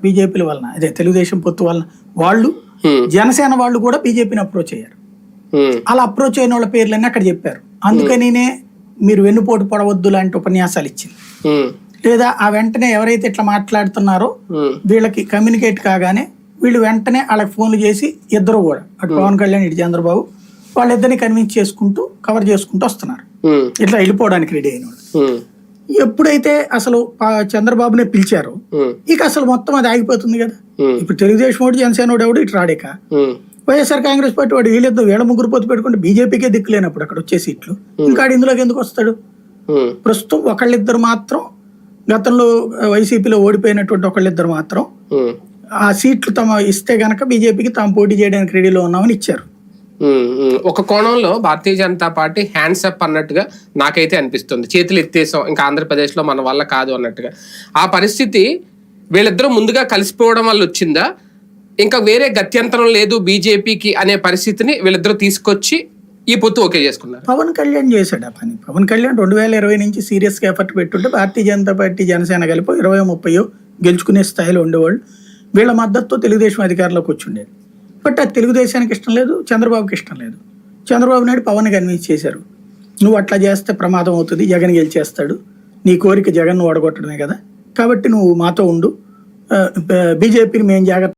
బీజేపీల వలన, అదే తెలుగుదేశం పొత్తు వలన వాళ్ళు జనసేన వాళ్ళు కూడా బీజేపీని అప్రోచ్ అయ్యారు. అలా అప్రోచ్ అయిన వాళ్ళ పేర్లన్నీ అక్కడ చెప్పారు. అందుకనినే మీరు వెన్నుపోటు పడవద్దు లాంటి ఉపన్యాసాలు ఇచ్చింది. లేదా ఆ వెంటనే ఎవరైతే ఇట్లా మాట్లాడుతున్నారో వీళ్ళకి కమ్యూనికేట్ కాగానే వీళ్ళు వెంటనే వాళ్ళకి ఫోన్లు చేసి ఇద్దరు కూడా, అటు పవన్ కళ్యాణ్ ఇటు చంద్రబాబు, వాళ్ళిద్దరిని కన్విన్స్ చేసుకుంటూ కవర్ చేసుకుంటూ వస్తున్నారు ఇట్లా వెళ్ళిపోవడానికి రెడీ అయిన వాళ్ళు. ఎప్పుడైతే అసలు చంద్రబాబునే పిలిచారో ఇక అసలు మొత్తం అది ఆగిపోతుంది కదా. ఇప్పుడు తెలుగుదేశం వాడు జనసేన వాడు ఎవడు ఇటు రాడేక, వైఎస్ఆర్ కాంగ్రెస్ పార్టీ వాడు వీళ్ళ ముగ్గురు పొత్తు పెట్టుకుంటే బీజేపీకే దిక్కు లేనప్పుడు అక్కడ వచ్చే సీట్లు ఇంకా ఇందులోకి ఎందుకు వస్తాడు? ప్రస్తుతం ఒకళ్ళిద్దరు మాత్రం, గతంలో వైసీపీలో ఓడిపోయినటువంటి ఒకళ్ళిద్దరు మాత్రం ఆ సీట్లు తమ ఇస్తే గనక బీజేపీకి తాము పోటీ చేయడానికి రెడీలో ఉన్నామని ఇచ్చారు. ఒక కోణంలో Bharatiya Janata party hands up అన్నట్టుగా నాకైతే అనిపిస్తుంది. చేతులు ఎత్తేసాం, ఇంకా ఆంధ్రప్రదేశ్లో మన వల్ల కాదు అన్నట్టుగా. ఆ పరిస్థితి వీళ్ళిద్దరూ ముందుగా కలిసిపోవడం వల్ల వచ్చిందా, ఇంకా వేరే గత్యంతరం లేదు బీజేపీకి అనే పరిస్థితిని వీళ్ళిద్దరూ తీసుకొచ్చి ఈ పొత్తు ఓకే చేసుకున్నారు? పవన్ కళ్యాణ్ చేశాడు ఆ పని. పవన్ కళ్యాణ్ 2020 నుంచి సీరియస్ గా ఎఫర్ట్ పెట్టుంటే భారతీయ జనతా పార్టీ జనసేన కలిపి 20-30 గెలుచుకునే స్థాయిలో ఉండేవాళ్ళు. వీళ్ళ మద్దతుతో తెలుగుదేశం అధికారంలోకి వచ్చి ఉండేది. బట్ అది తెలుగుదేశానికి ఇష్టం లేదు, చంద్రబాబుకి ఇష్టం లేదు. చంద్రబాబు నాయుడు పవన్ కన్విన్స్ చేశారు, నువ్వు అట్లా చేస్తే ప్రమాదం అవుతుంది, జగన్ గెలిచేస్తాడు, నీ కోరిక జగన్ ఓడగొట్టడమే కదా, కాబట్టి నువ్వు మాతో ఉండు, బీజేపీని మేము జాగ్రత్త